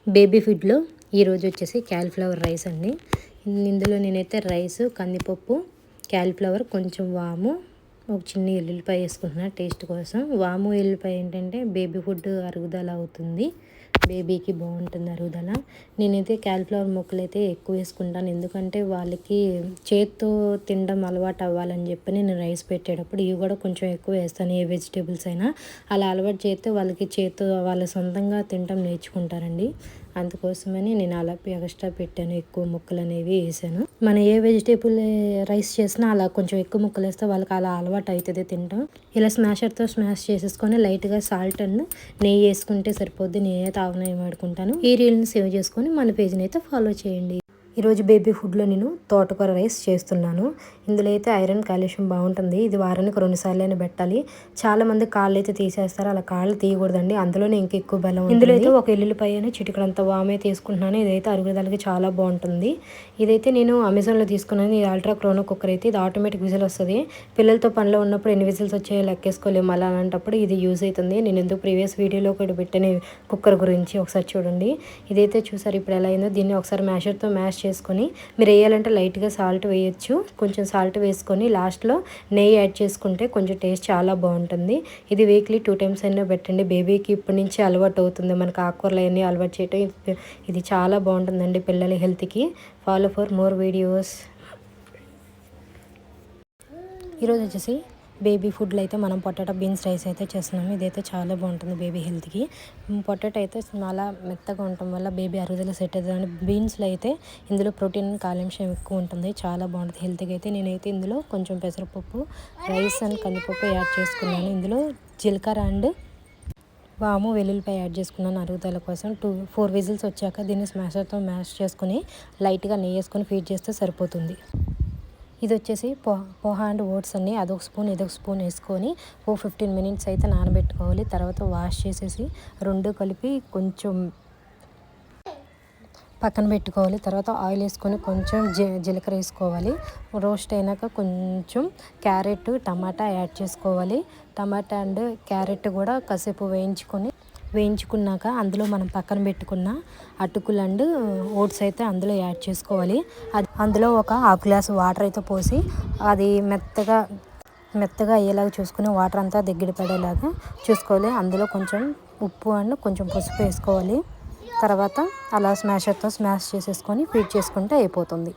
Baby ఫుడ్లో ఈరోజు వచ్చేసి క్యాలీఫ్లవర్ రైస్ అండి. ఇందులో నేనైతే రైస్, కందిపప్పు, క్యాలీఫ్లవర్, కొంచెం వాము, ఒక చిన్న ఎల్లుల్లిపాయ వేసుకుంటున్నాను టేస్ట్ కోసం. వాము ఎల్లుల్లిపాయ ఏంటంటే బేబీ ఫుడ్ అరుగుదల అవుతుంది, బేబీకి బాగుంటుంది అరుగుదల. నేనైతే క్యాలీఫ్లవర్ ముక్కలు అయితే ఎక్కువ వేసుకుంటాను, ఎందుకంటే వాళ్ళకి చేత్తో తినడం అలవాటు అవ్వాలని చెప్పి నేను రైస్ పెట్టేటప్పుడు ఇవి కూడా కొంచెం ఎక్కువ వేస్తాను. ఏ వెజిటేబుల్స్ అయినా అలా అలవాటు చేస్తే వాళ్ళకి చేత్తో వాళ్ళ సొంతంగా తినడం నేర్చుకుంటారండి. అందుకోసమని నేను అలా ఎక్స్ట్రా పెట్టాను, ఎక్కువ ముక్కలు అనేవి వేసాను. మనం ఏ వెజిటేబుల్ రైస్ చేసినా అలా కొంచెం ఎక్కువ ముక్కలు వేస్తే వాళ్ళకి అలా అలవాటు అవుతుంది తినడం. ఇలా స్మాషర్తో స్మాష్ చేసేసుకొని లైట్గా సాల్ట్ అండ్ నెయ్యి వేసుకుంటే సరిపోద్ది. నేనైతే ఆవు నెయ్యి వాడుకుంటాను. ఈ రీల్ని సేవ్ చేసుకొని మన పేజ్ని అయితే ఫాలో చేయండి. ఈరోజు బేబీ ఫుడ్లో నేను తోటకూర రైస్ చేస్తున్నాను. ఇందులో అయితే ఐరన్, కాల్షియం బాగుంటుంది. ఇది వారానికి 2 సార్లు అయినా పెట్టాలి. చాలామంది కాళ్ళు అయితే తీసేస్తారు, అలా కాళ్ళు తీయకూడదండి, అందులోనే ఇంకా ఎక్కువ బలం ఉంటుంది. ఇందులో అయితే ఒక ఎల్లుల్లిపాయ, చిటికడంత వామే తీసుకుంటున్నాను. ఇదైతే అరుగుదలకి చాలా బాగుంటుంది. ఇదైతే నేను అమెజాన్లో తీసుకున్నాను. ఇది అల్ట్రా క్రోనో కుక్కర్ అయితే ఇది ఆటోమేటిక్ విజిల్ వస్తుంది. పిల్లలతో పనిలో ఉన్నప్పుడు ఎన్ని విజిల్స్ వచ్చాయో లెక్కేసుకోలేము, అలా అలాంటప్పుడు ఇది యూజ్ అవుతుంది. నేను ఎందుకు ప్రీవియస్ వీడియోలో కూడా పెట్టిన కుక్కర్ గురించి ఒకసారి చూడండి. ఇదైతే చూసారు ఇప్పుడు ఎలా అయిందో. దీన్ని ఒకసారి మ్యాషర్తో మ్యాష్ చేసుకొని, మీరు వేయాలంటే లైట్గా సాల్ట్ వేయచ్చు, కొంచెం సాల్ట్ వేసుకొని లాస్ట్లో నెయ్యి యాడ్ చేసుకుంటే కొంచెం టేస్ట్ చాలా బాగుంటుంది. ఇది వీక్లీ 2 టైమ్స్ అయినా పెట్టండి. బేబీకి ఇప్పటి నుంచి అలవాటు అవుతుంది, మనకు ఆకుకూరలు అవన్నీ అలవాటు చేయటం. ఇది చాలా బాగుంటుందండి పిల్లల హెల్త్కి. Follow for more videos. ఈరోజు వచ్చేసి బేబీ ఫుడ్లో అయితే మనం పొటాటో బీన్స్ రైస్ అయితే చేస్తున్నాము. ఇదైతే చాలా బాగుంటుంది బేబీ హెల్త్కి. పొటాటో అయితే చాలా మెత్తగా ఉండటం వల్ల బేబీ అరుగుదల సెట్ అవుతుంది. బీన్స్లో అయితే ఇందులో ప్రోటీన్, కాల్షియం ఎక్కువ ఉంటుంది, చాలా బాగుంటుంది హెల్త్కి. అయితే నేనైతే ఇందులో కొంచెం పెసరపప్పు, రైస్ అండ్ కందిపప్పు యాడ్ చేసుకున్నాను. ఇందులో జీలకర్ర అండ్ వాము, వెల్లుల్లిపాయ యాడ్ చేసుకున్నాను అరుగుదల కోసం. 4 విజిల్స్ వచ్చాక దీన్ని స్మాషర్తో మ్యాష్ చేసుకుని లైట్గా నెయ్యి వేసుకొని ఫీడ్ చేస్తే సరిపోతుంది. ఇది వచ్చేసి పోహా అండ్ ఓట్స్ అన్ని అదొక స్పూన్ ఇదొక స్పూన్ వేసుకొని 15 మినిట్స్ అయితే నానబెట్టుకోవాలి. తర్వాత వాష్ చేసేసి 2 కలిపి కొంచెం పక్కన పెట్టుకోవాలి. తర్వాత ఆయిల్ వేసుకొని కొంచెం జీలకర్ర వేసుకోవాలి. రోస్ట్ అయినాక కొంచెం క్యారెట్, టమాటా యాడ్ చేసుకోవాలి. టమాటా అండ్ క్యారెట్ కూడా కాసేపు వేయించుకున్నాక అందులో మనం పక్కన పెట్టుకున్న అటుకులు అండ్ ఓట్స్ అయితే అందులో యాడ్ చేసుకోవాలి. అందులో ఒక 1/2 గ్లాసు వాటర్ అయితే పోసి అది మెత్తగా అయ్యేలాగా చూసుకుని వాటర్ అంతా దగ్గర పడేలాగా చూసుకోవాలి. అందులో కొంచెం ఉప్పు అండ్ కొంచెం పసుపు వేసుకోవాలి. తర్వాత అలా స్మాషర్తో స్మాష్ చేసేసుకొని ఫీడ్ చేసుకుంటే అయిపోతుంది.